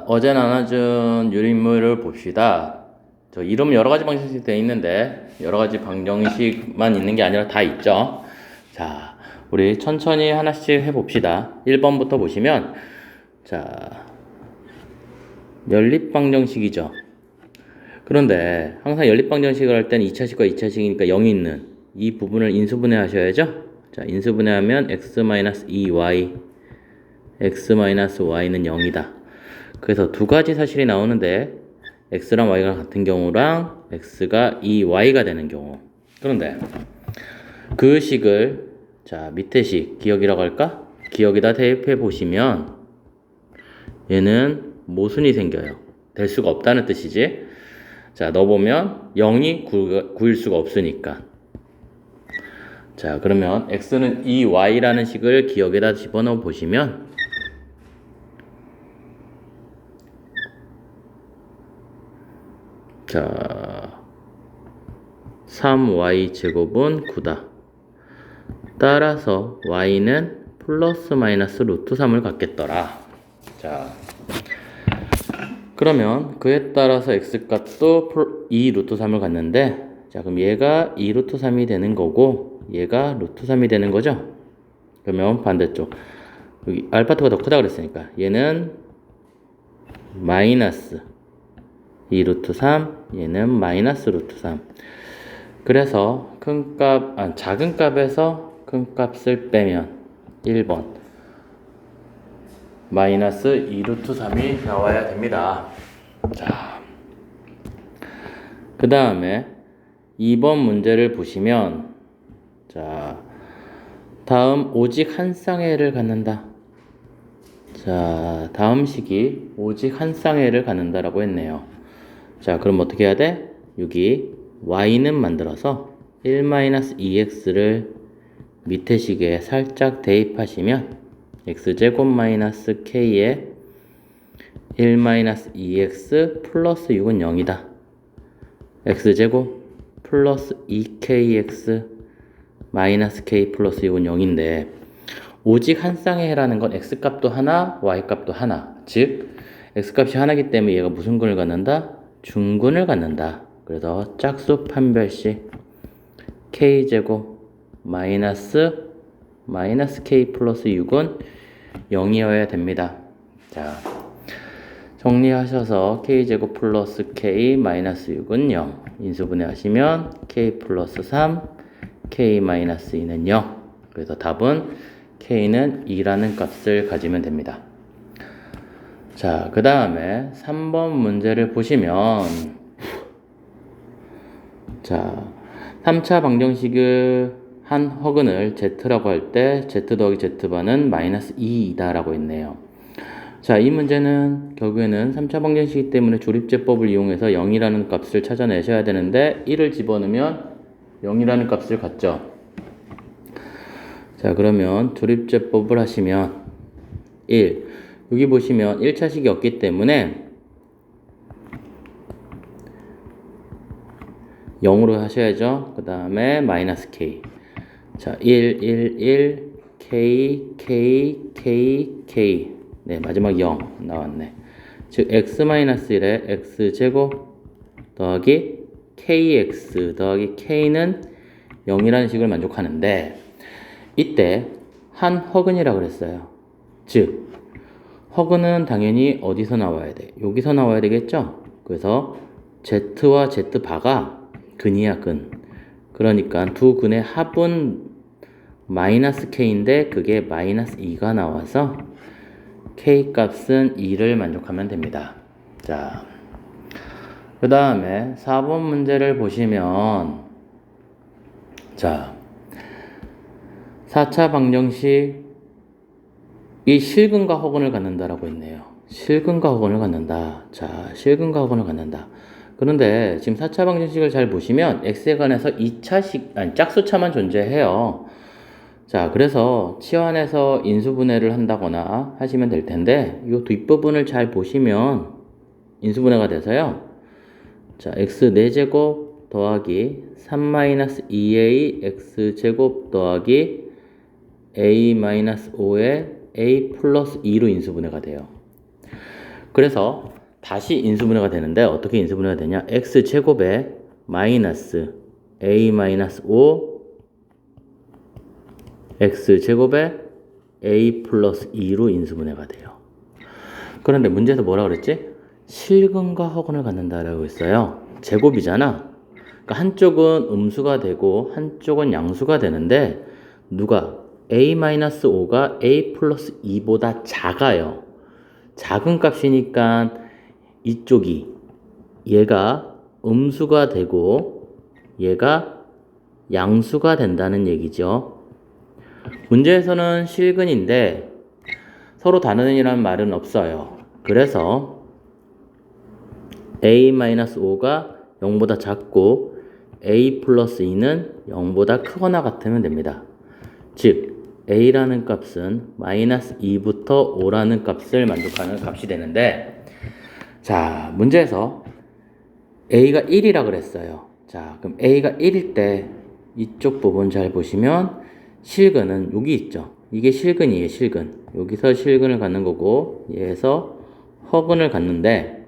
어제 나눠준 유리물을 봅시다. 저 이름 여러 가지 방정식 되어 있는데 여러 가지 방정식만 있는 게 아니라 다 있죠. 자, 우리 천천히 하나씩 해봅시다. 1번부터 보시면 자, 연립 방정식이죠. 그런데 항상 연립 방정식을 할 때는 2차식과 2차식이니까 0이 있는 이 부분을 인수분해 하셔야죠. 자, 인수분해하면 x-2y x-y는 0이다. 그래서 두 가지 사실이 나오는데 x랑 y가 같은 경우랑 x가 2y가 되는 경우. 그런데 그 식을 자 밑에 식 기억이라고 할까? 기억에다 대입해 보시면 얘는 모순이 생겨요. 될 수가 없다는 뜻이지. 자 넣어보면 0이 구일 수가 없으니까. 자 그러면 x는 2y라는 식을 기억에다 집어넣어 보시면 자 3y 제곱은 9다. 따라서 y는 플러스 마이너스 루트 3을 갖겠더라. 자 그러면 그에 따라서 x값도 2 루트 3을 갖는데 자 그럼 얘가 2 루트 3이 되는 거고 얘가 루트 3이 되는 거죠. 그러면 반대쪽 여기 알파트가 더 크다 그랬으니까 얘는 마이너스 2 루트 3 얘는 마이너스 루트 3 그래서 작은 값에서 큰 값을 빼면 1번 마이너스 2 루트 3이 나와야 됩니다. 자, 그 다음에 2번 문제를 보시면 자 다음 오직 한 쌍해를 갖는다. 자 다음 식이 오직 한 쌍해를 갖는다라고 했네요. 자 그럼 어떻게 해야 돼? 여기 y는 만들어서 1-2x를 밑에 식에 살짝 대입하시면 x제곱 마이너스 k에 1-2x 플러스 6은 0이다. x제곱 플러스 2kx 마이너스 k 플러스 6은 0인데 오직 한 쌍의 해라는 건 x값도 하나, y값도 하나. 즉 x값이 하나이기 때문에 얘가 무슨 근을 갖는다? 중근을 갖는다. 그래서 짝수 판별식 k제곱 마이너스 k 플러스 6은 0이어야 됩니다. 자, 정리하셔서 k제곱 플러스 k 마이너스 6은 0. 인수분해 하시면 k 플러스 3, k 마이너스 2는 0. 그래서 답은 k는 2라는 값을 가지면 됩니다. 자, 그 다음에 3번 문제를 보시면 자, 3차 방정식을 한 허근을 z라고 할 때 z 더하기 z반은 마이너스 2이다 라고 했네요. 자, 이 문제는 결국에는 3차 방정식이기 때문에 조립제법을 이용해서 0이라는 값을 찾아내셔야 되는데 1을 집어넣으면 0이라는 값을 갖죠. 자, 그러면 조립제법을 하시면 1 여기 보시면 1차식이 없기 때문에 0으로 하셔야죠. 그 다음에 마이너스 k. 자, 1, 1, 1, k, k, k, k. 네, 마지막 0 나왔네. 즉, x-1에 x제곱 더하기 kx 더하기 k는 0이라는 식을 만족하는데 이때 한 허근이라고 그랬어요. 즉, 허근은 당연히 어디서 나와야 돼? 여기서 나와야 되겠죠? 그래서 z와 z바가 근이야, 근. 그러니까 두 근의 합은 마이너스 k인데 그게 마이너스 2가 나와서 k 값은 2를 만족하면 됩니다. 자, 그 다음에 4번 문제를 보시면 자, 4차 방정식 이 실근과 허근을 갖는다라고 했네요. 실근과 허근을 갖는다. 자, 실근과 허근을 갖는다. 그런데 지금 4차 방정식을 잘 보시면 x에 관해서 2차식, 짝수차만 존재해요. 자, 그래서 치환해서 인수분해를 한다거나 하시면 될 텐데 이 뒷부분을 잘 보시면 인수분해가 돼서요. 자, x 4제곱 더하기 3-2a x제곱 더하기 a-5의 a 플러스 2로 인수분해가 돼요. 그래서 다시 인수분해가 되는데 어떻게 인수분해가 되냐? x제곱에 마이너스 a 마이너스 5 x제곱에 a 플러스 2로 인수분해가 돼요. 그런데 문제에서 뭐라 그랬지? 실근과 허근을 갖는다라고 했어요. 제곱이잖아. 그러니까 한쪽은 음수가 되고 한쪽은 양수가 되는데 누가 a-5가 a 플러스 2보다 작아요. 작은 값이니까 이쪽이 얘가 음수가 되고 얘가 양수가 된다는 얘기죠. 문제에서는 실근인데 서로 다르는이라는 말은 없어요. 그래서 a-5가 0보다 작고 a 플러스 2는 0보다 크거나 같으면 됩니다. 즉 a라는 값은 마이너스 2부터 5라는 값을 만족하는 값이 되는데, 자, 문제에서 a가 1이라 그랬어요. 자, 그럼 a가 1일 때 이쪽 부분 잘 보시면 실근은 여기 있죠. 이게 실근이에요. 실근. 여기서 실근을 갖는 거고 얘에서 허근을 갖는데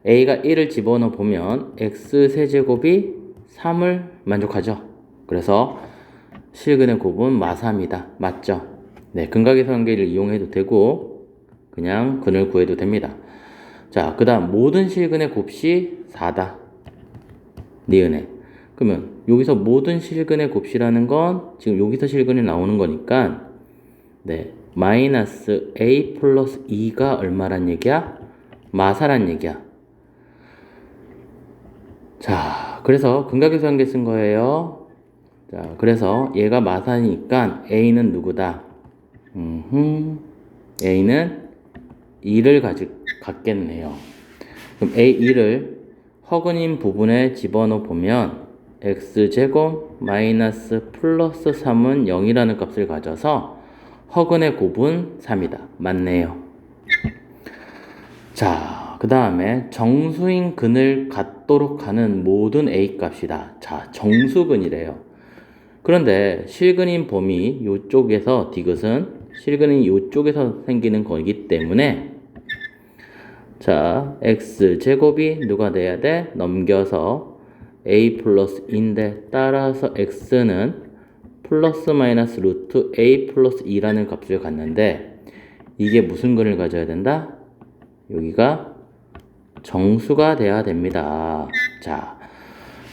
a가 1을 집어넣어 보면 x세제곱이 3을 만족하죠. 그래서 실근의 곱은 마3이다. 맞죠? 네, 근각의 관계를 이용해도 되고 그냥 근을 구해도 됩니다. 자, 그 다음 모든 실근의 곱이 4다. 니은에. 그러면 여기서 모든 실근의 곱이라는 건 지금 여기서 실근이 나오는 거니까 네, 마이너스 a 플러스 2가 얼마란 얘기야? 마4란 얘기야. 자, 그래서 근각의 관계 쓴 거예요. 자, 그래서 얘가 마4니까 a는 누구다? a는 2를 갖겠네요. 그럼 a2를 허근인 부분에 집어넣어 보면 x제곱 마이너스 플러스 3은 0이라는 값을 가져서 허근의 곱은 3이다. 맞네요. 자, 그 다음에 정수인 근을 갖도록 하는 모든 a 값이다. 자, 정수근이래요. 그런데 실근인 범위 이쪽에서 디귿은 실근인 이쪽에서 생기는 거기 때문에 자, x제곱이 누가 돼야 돼? 넘겨서 a 플러스 2인데 따라서 x는 플러스 마이너스 루트 a 플러스 2라는 값을 갖는데 이게 무슨 근을 가져야 된다? 여기가 정수가 돼야 됩니다. 자,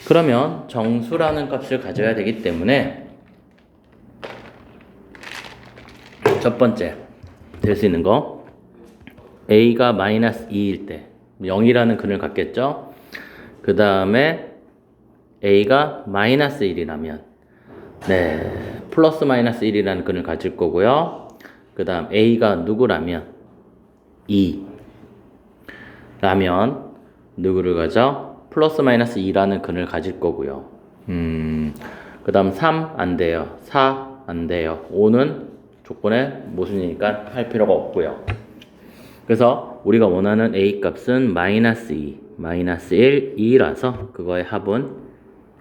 그러면 정수라는 값을 가져야 되기 때문에 첫 번째 될 수 있는 거 a가 마이너스 2일 때 0이라는 근을 갖겠죠. 그 다음에 a가 마이너스 1이라면 네, 플러스 마이너스 1이라는 근을 가질 거고요. 그 다음 a가 누구라면 2 라면 누구를 가져? 플러스 마이너스 2라는 근을 가질 거고요. 그 다음 3 안 돼요. 4 안 돼요. 5는 조건에 모순이니까 할 필요가 없고요. 그래서 우리가 원하는 a 값은 마이너스 2, 마이너스 1, 2라서 그거의 합은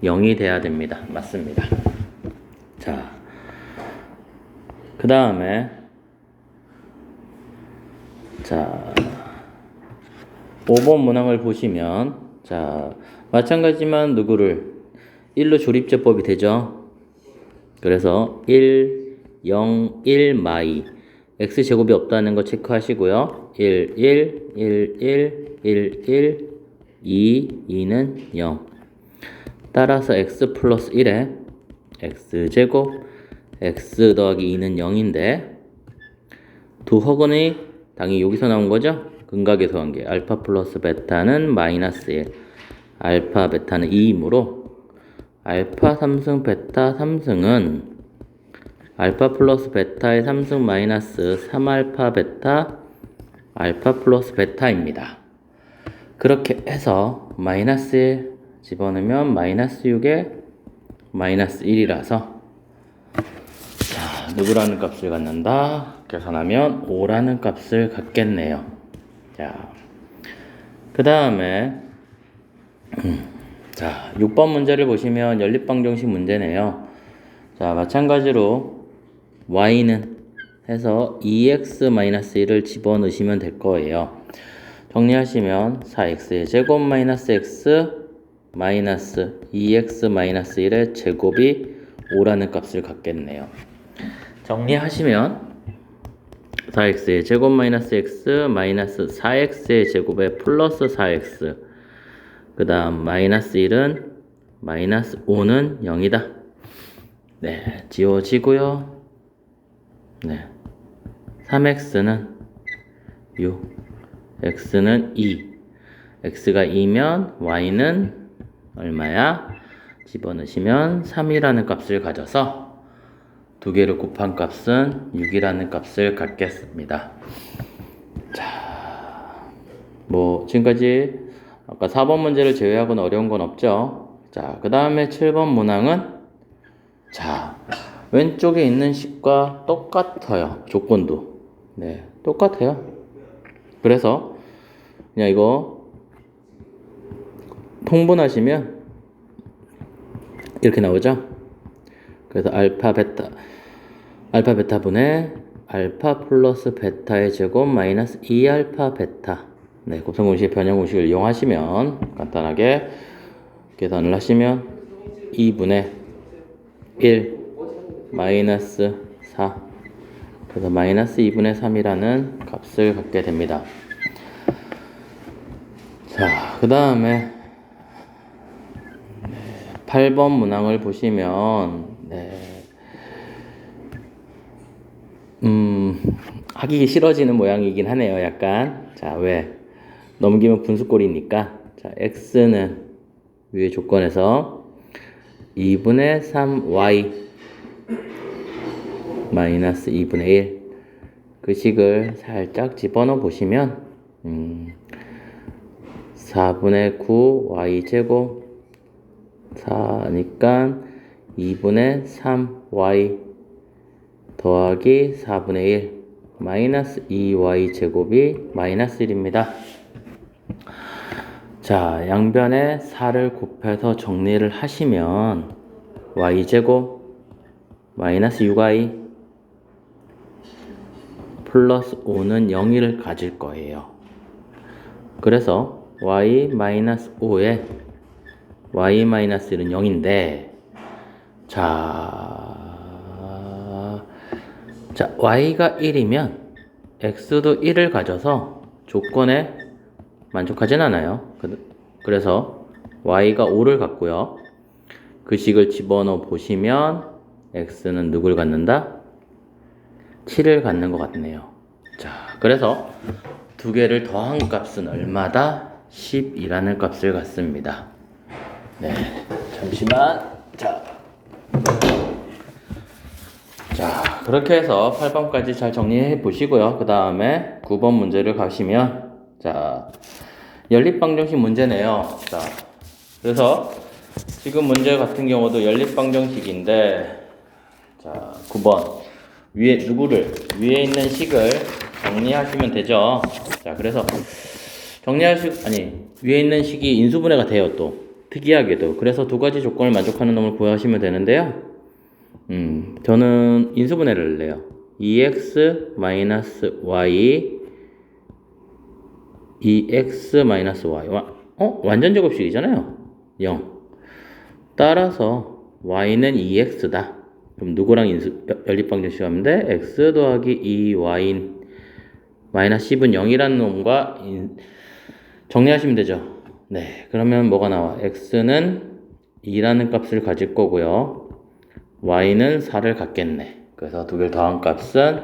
0이 돼야 됩니다. 맞습니다. 자, 그 다음에 자 5번 문항을 보시면 자 마찬가지만 누구를 1로 조립제법이 되죠. 그래서 1, 0, 1, 마이 x제곱이 없다는 거 체크하시고요. 1, 1, 1, 1, 1, 1, 2, 2는 0 따라서 x 플러스 1에 x제곱 x 더하기 2는 0인데 두 허근이 당연히 여기서 나온 거죠. 근각에서 관계 알파 플러스 베타는 마이너스 1 알파 베타는 2이므로 알파 3승 베타 3승은 알파 플러스 베타의 3승 마이너스 3알파 베타 알파 플러스 베타입니다. 그렇게 해서 마이너스 1 집어넣으면 마이너스 6에 마이너스 1이라서 자, 누구라는 값을 갖는다? 계산하면 5라는 값을 갖겠네요. 자, 그 다음에 자, 6번 문제를 보시면 연립방정식 문제네요. 자, 마찬가지로 y는 해서 2x-1을 집어넣으시면 될 거예요. 정리하시면 4x의 제곱 마이너스 x 마이너스 2x 마이너스 1의 제곱이 5라는 값을 갖겠네요. 정리하시면 4x의 제곱 마이너스 x 마이너스 4x의 제곱에 플러스 4x 그 다음 마이너스 1은 마이너스 5는 0이다. 네, 지워지고요. 네, 3x는 6, x는 2, x가 2면 y는 얼마야? 집어넣으시면 3이라는 값을 가져서 두 개를 곱한 값은 6이라는 값을 갖겠습니다. 자, 뭐 지금까지 아까 4번 문제를 제외하고는 어려운 건 없죠. 자, 그 다음에 7번 문항은 자, 왼쪽에 있는 식과 똑같아요. 조건도. 네, 똑같아요. 그래서 그냥 이거 통분하시면 이렇게 나오죠. 그래서 알파 베타 분의 알파 플러스 베타의 제곱 마이너스 2알파 베타. 네, 곱셈 공식 변형 공식을 이용하시면 간단하게 계산을 하시면 2분의 1 마이너스 4 그래서 마이너스 2분의 3이라는 값을 갖게 됩니다. 자, 그 다음에 8번 문항을 보시면 하기 싫어지는 모양이긴 하네요. 약간. 자, 왜? 넘기면 분수꼴이니까. 자, x는 위의 조건에서 2분의 3y 마이너스 2분의 1 그 식을 살짝 집어넣어 보시면 4분의 9y 제곱 4니까 2분의 3y 더하기 4분의 1 마이너스 2y 제곱이 마이너스 1입니다. 자, 양변에 4를 곱해서 정리를 하시면 y 제곱 마이너스 6y 플러스 5는 0을 가질 거예요. 그래서 y 마이너스 5에 y 마이너스 1은 0인데 자, y가 1이면 x도 1을 가져서 조건에 만족하진 않아요. 그래서 y가 5를 갖고요. 그 식을 집어넣어 보시면 x는 누굴 갖는다? 7을 갖는 것 같네요. 자, 그래서 두 개를 더한 값은 얼마다? 10이라는 값을 갖습니다. 네, 잠시만. 자, 그렇게 해서 8번까지 잘 정리해 보시고요. 그 다음에 9번 문제를 가시면 자, 연립방정식 문제네요. 자, 그래서 지금 문제 같은 경우도 연립방정식인데 자, 9번 위에 위에 있는 식을 정리하시면 되죠. 자, 그래서 위에 있는 식이 인수분해가 돼요. 또 특이하게도. 그래서 두 가지 조건을 만족하는 놈을 구하시면 되는데요. 저는 인수분해를 낼래요. 2x 마이너스 y 2x 마이너스 y 완전 제곱식이잖아요. 0 따라서 y는 2x다. 그럼 누구랑 연립방정식 하면 돼? x 더하기 2y 마이너스 10은 0이라는 놈과 정리하시면 되죠. 네, 그러면 뭐가 나와? x는 2라는 값을 가질 거고요. y는 4를 갖겠네. 그래서 두 개를 더한 값은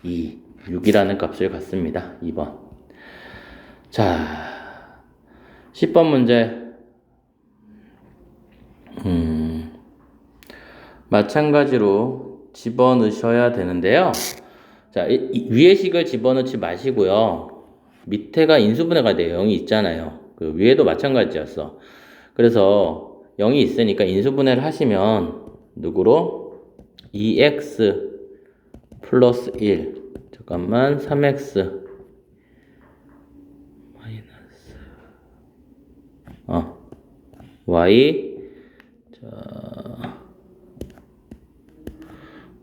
6이라는 값을 갖습니다. 2번. 자, 10번 문제. 마찬가지로 집어넣으셔야 되는데요. 자, 위에 식을 집어넣지 마시고요. 밑에가 인수분해가 돼요. 0이 있잖아요. 그 위에도 마찬가지였어. 그래서 0이 있으니까 인수분해를 하시면 누구로? 2x 플러스 1 잠깐만 3x 마이너스 y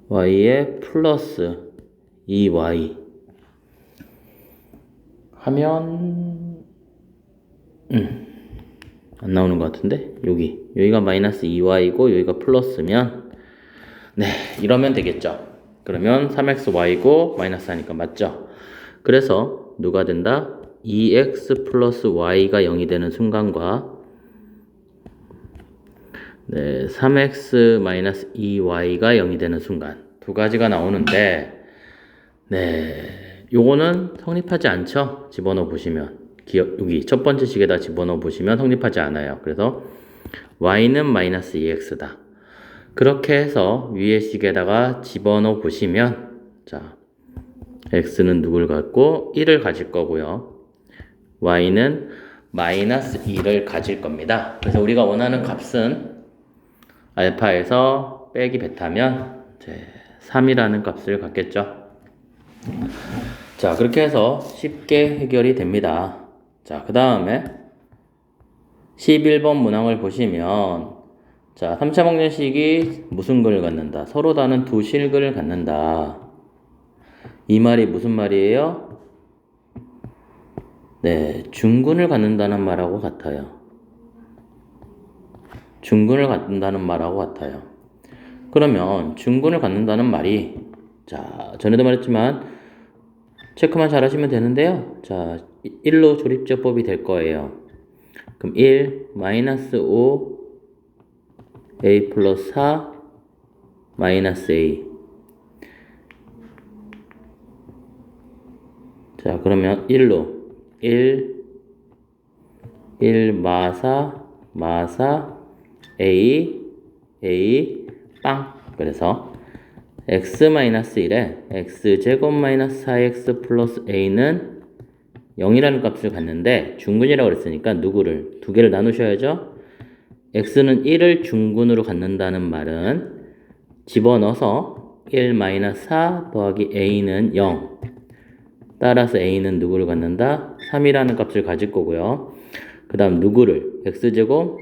y에 플러스 2y 하면 안 나오는 것 같은데 여기가 마이너스 2y고 여기가 플러스면 네 이러면 되겠죠. 그러면 3xy고 마이너스 하니까 맞죠. 그래서 누가 된다? 2x 플러스 y가 0이 되는 순간과 네, 3x 마이너스 2y가 0이 되는 순간 두 가지가 나오는데 네, 요거는 성립하지 않죠? 집어넣어 보시면 여기 첫 번째 식에다 집어넣어 보시면 성립하지 않아요. 그래서 y는 마이너스 2x다. 그렇게 해서 위의 식에다가 집어넣어 보시면 자 x는 누굴 갖고 1을 가질 거고요. y는 마이너스 2를 가질 겁니다. 그래서 우리가 원하는 값은 알파에서 빼기 베타면 3이라는 값을 갖겠죠. 자, 그렇게 해서 쉽게 해결이 됩니다. 자, 그 다음에 11번 문항을 보시면 자, 3차 방정식이 무슨 글을 갖는다? 서로 다른 두 실글을 갖는다. 이 말이 무슨 말이에요? 네, 중근을 갖는다는 말하고 같아요. 중근을 갖는다는 말하고 같아요. 그러면 중근을 갖는다는 말이 자, 전에도 말했지만 체크만 잘 하시면 되는데요. 자, 1로 조립제법이 될 거예요. 그럼 1, 마이너스 5, a 플러스 4, 마이너스 a. 자, 그러면 1로 1 마사, a, 빵. 그래서 x-1에 x제곱 마이너스 4x 플러스 a는 0이라는 값을 갖는데 중근이라고 그랬으니까 누구를? 두 개를 나누셔야죠. x는 1을 중근으로 갖는다는 말은 집어넣어서 1 마이너스 4 더하기 a는 0. 따라서 a는 누구를 갖는다? 3이라는 값을 가질 거고요. 그 다음 누구를? x제곱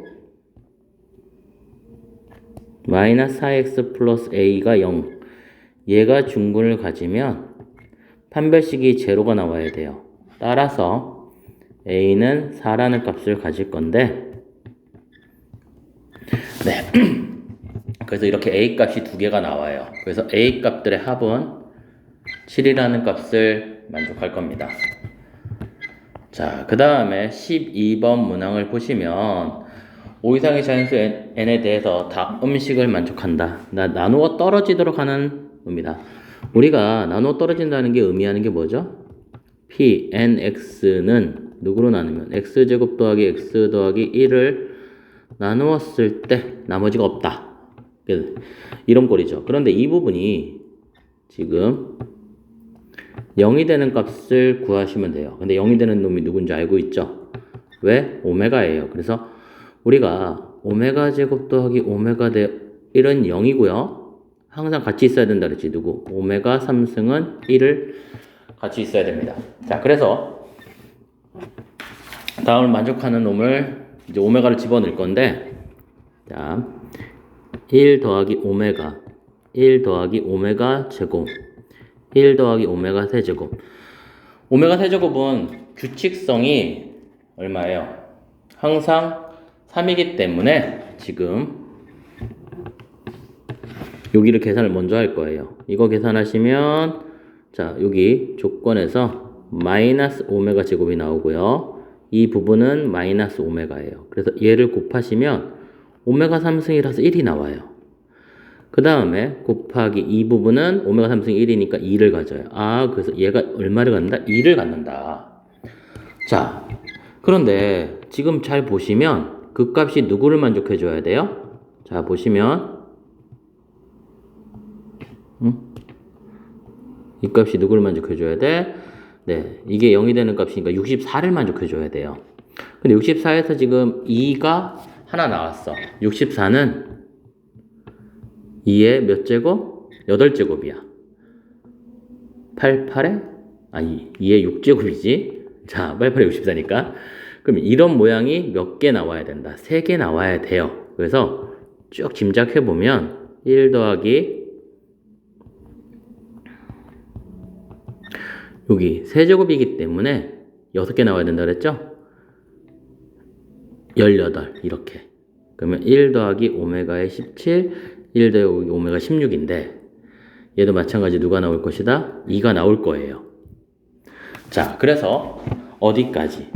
마이너스 4x 플러스 a가 0. 얘가 중근을 가지면 판별식이 제로가 나와야 돼요. 따라서 a는 4라는 값을 가질 건데 네. 그래서 이렇게 a 값이 두 개가 나와요. 그래서 a 값들의 합은 7이라는 값을 만족할 겁니다. 자, 그 다음에 12번 문항을 보시면 5 이상의 자연수 n에 대해서 다 음식을 만족한다. 나누어 떨어지도록 하는 의미다. 우리가 나누어 떨어진다는 게 의미하는 게 뭐죠? p, n, x는 누구로 나누면 x제곱 더하기 x 더하기 1을 나누었을 때 나머지가 없다. 이런 꼴이죠. 그런데 이 부분이 지금 0이 되는 값을 구하시면 돼요. 근데 0이 되는 놈이 누군지 알고 있죠? 왜? 오메가예요. 그래서 우리가 오메가 제곱 더하기 오메가 대 1은 0이고요. 항상 같이 있어야 된다 그랬지. 누구? 오메가 3승은 1을 같이 있어야 됩니다. 자, 그래서 다음을 만족하는 놈을 이제 오메가를 집어넣을 건데 자, 1 더하기 오메가 1 더하기 오메가 제곱 1 더하기 오메가 세제곱. 오메가 세제곱은 규칙성이 얼마예요? 항상 3이기 때문에 지금 여기를 계산을 먼저 할 거예요. 이거 계산하시면 자, 여기 조건에서 마이너스 오메가 제곱이 나오고요. 이 부분은 마이너스 오메가예요. 그래서 얘를 곱하시면 오메가 3승이라서 1이 나와요. 그 다음에 곱하기 이 부분은 오메가 3승 1이니까 2를 가져요. 아, 그래서 얘가 얼마를 갖는다? 2를 갖는다. 자, 그런데 지금 잘 보시면 그 값이 누구를 만족해 줘야 돼요? 자, 보시면 이 값이 누구를 만족해 줘야 돼? 네, 이게 0이 되는 값이니까 64를 만족해 줘야 돼요. 근데 64에서 지금 2가 하나 나왔어. 64는 2의 몇 제곱? 8제곱이야. 88에? 아니, 2의 6제곱이지? 자, 88에 64니까. 그럼 이런 모양이 몇 개 나와야 된다? 3개 나와야 돼요. 그래서 쭉 짐작해보면 1 더하기 여기 세제곱이기 때문에 6개 나와야 된다 그랬죠? 18 이렇게. 그러면 1 더하기 오메가의 17, 1 더하기 오메가 16인데 얘도 마찬가지 누가 나올 것이다? 2가 나올 거예요. 자, 그래서 어디까지?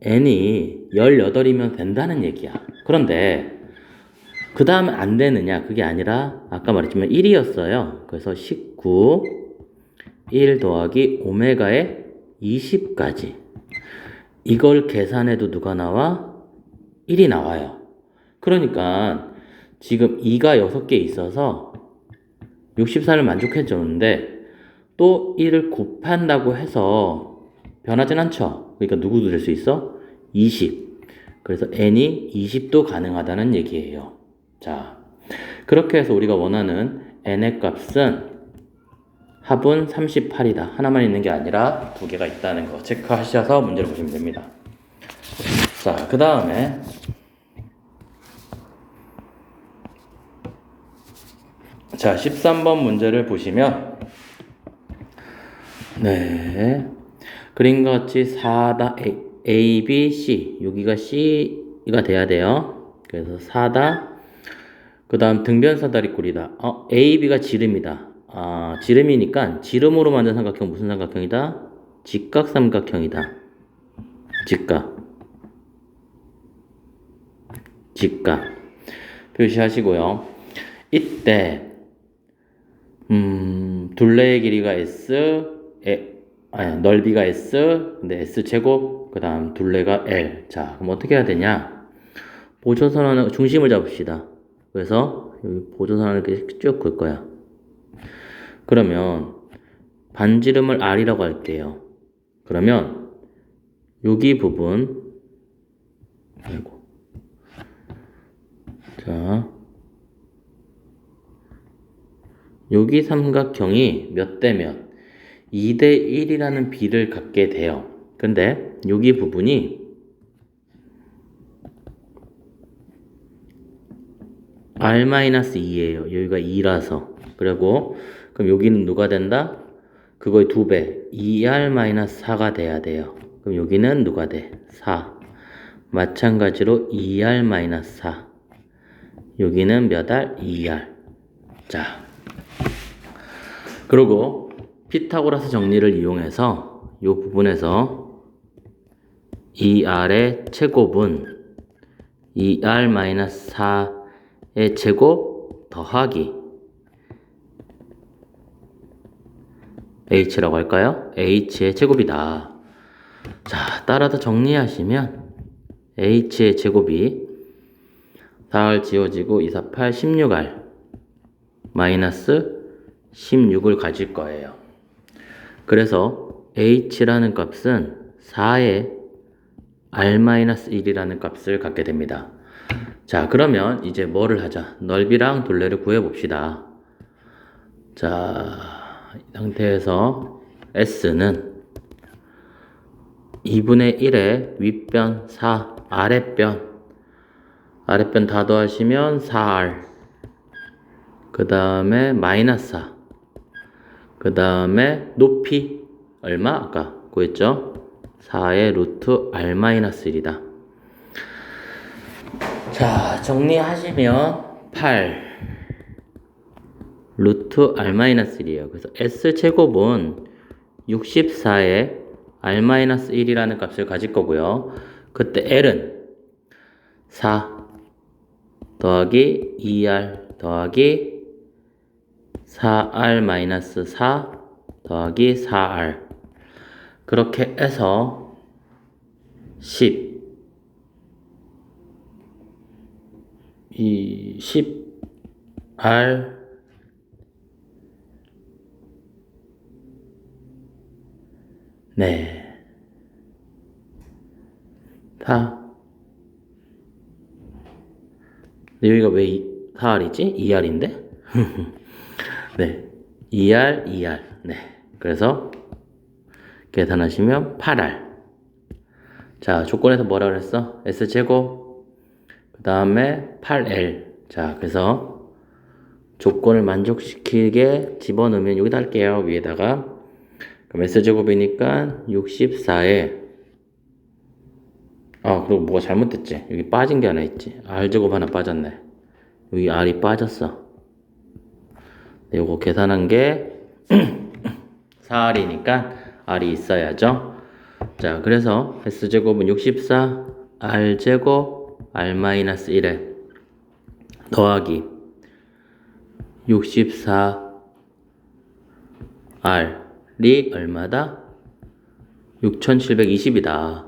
n이 18이면 된다는 얘기야. 그런데 그 다음에 안 되느냐? 그게 아니라 아까 말했지만 1이었어요. 그래서 19, 1 더하기 오메가의 20까지. 이걸 계산해도 누가 나와? 1이 나와요. 그러니까 지금 2가 6개 있어서 64를 만족해줬는데 또 1을 곱한다고 해서 변하진 않죠. 그러니까 누구도 될 수 있어? 20. 그래서 n이 20도 가능하다는 얘기예요. 자, 그렇게 해서 우리가 원하는 n의 값은 합은 38이다. 하나만 있는 게 아니라 두 개가 있다는 거 체크하셔서 문제를 보시면 됩니다. 자, 그 다음에 자, 13번 문제를 보시면 네, 그림과 같이 4다 A, B, C 여기가 C가 돼야 돼요. 그래서 4다 그 다음 등변사다리꼴이다. A, B가 지름이다. 지름이니까 지름으로 만든 삼각형 무슨 삼각형이다? 직각삼각형이다. 직각 표시하시고요. 이때 둘레의 길이가 S, 넓이가 S, 근데 S제곱, 그 다음 둘레가 L. 자, 그럼 어떻게 해야 되냐? 보조선 하나, 중심을 잡읍시다. 그래서 여기 보조선 하나 이렇게 쭉 걸 거야. 그러면 반지름을 R이라고 할게요. 그러면 여기 부분, 자, 여기 삼각형이 몇 대 몇? 2대 1이라는 비를 갖게 돼요. 근데 여기 부분이 R-2예요. 여기가 2라서. 그리고 그럼 여기는 누가 된다? 그거의 2배. 2R-4가 돼야 돼요. 그럼 여기는 누가 돼? 4. 마찬가지로 2R-4. 여기는 몇 R? 2R. 자. 그리고 피타고라스 정리를 이용해서 이 부분에서 2R의 제곱은 2R-4의 제곱 더하기 H라고 할까요? H의 제곱이다. 자, 따라서 정리하시면 H의 제곱이 4R 지워지고 2, 4, 8, 16R 마이너스 16을 가질 거예요. 그래서 h라는 값은 4의 r-1이라는 값을 갖게 됩니다. 자, 그러면 이제 뭐를 하자? 넓이랑 둘레를 구해봅시다. 자, 이 상태에서 s는 2분의 1의 윗변 4, 아랫변 다 더하시면 4r 그 다음에 마이너스 4 그 다음에 높이 얼마? 아까 구했죠? 4의 루트 r-1이다. 자, 정리하시면 8 루트 r-1이에요. 그래서 s제곱은 64의 r-1이라는 값을 가질 거고요. 그때 l은 4 더하기 2r 더하기 4r-4 더하기 4r 그렇게 해서 10 10r 네. 여기가 왜 4r이지? 2r인데? 네. 2R. 네. 그래서 계산하시면 8R. 자, 조건에서 뭐라 그랬어? S제곱. 그 다음에 8L. 자, 그래서 조건을 만족시키게 집어넣으면 여기다 할게요. 위에다가. 그럼 S제곱이니까 64에 그리고 뭐가 잘못됐지? 여기 빠진 게 하나 있지. R제곱 하나 빠졌네. 여기 R이 빠졌어. 요거 계산한 게 4R이니까 R이 있어야죠. 자, 그래서 S제곱은 64, R제곱, R-1에 더하기 64, R이 얼마다? 6720이다.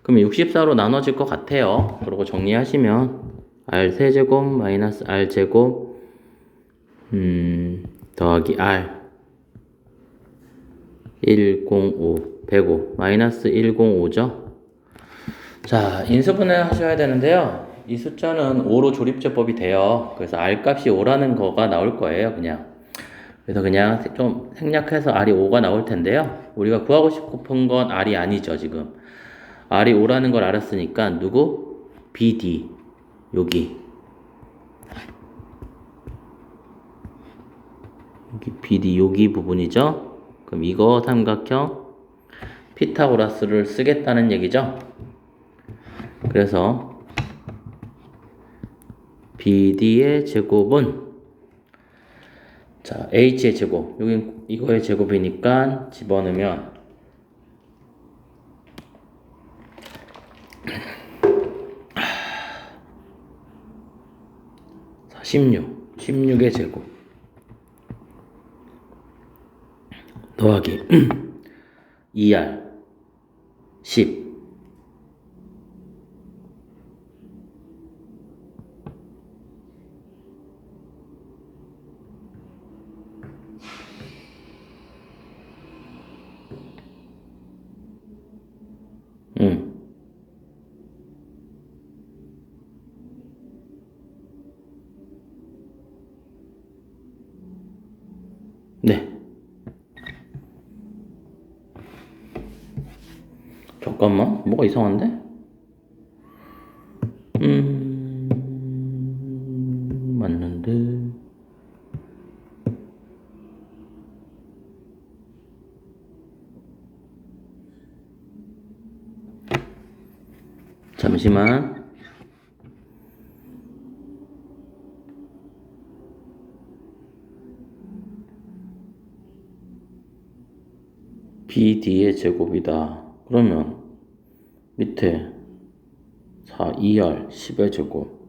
그럼 64로 나눠질 것 같아요. 그리고 정리하시면 R 세제곱 마이너스 R 제곱 더하기 R 105 105 마이너스 105죠. 자, 인수분해 하셔야 되는데요. 이 숫자는 5로 조립제법이 돼요. 그래서 R 값이 5라는 거가 나올 거예요, 그냥. 그래서 그냥 좀 생략해서 R이 5가 나올 텐데요. 우리가 구하고 싶은 건 R이 아니죠, 지금. R이 5라는 걸 알았으니까 누구? BD 여기 BD 여기 부분이죠. 그럼 이거 삼각형 피타고라스를 쓰겠다는 얘기죠. 그래서 BD의 제곱은 자 H의 제곱 여기 이거의 제곱이니까 집어넣으면 16의 제곱 더하기 2R 10 네. 잠깐만, 뭐가 이상한데? 맞는데. 잠시만. BD의 제곱이다. 그러면 밑에 4, 2R 10의 제곱.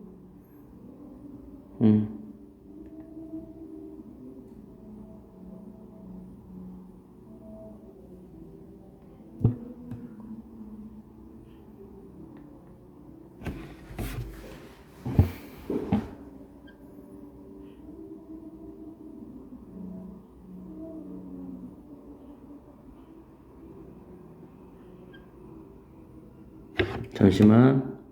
잠시만.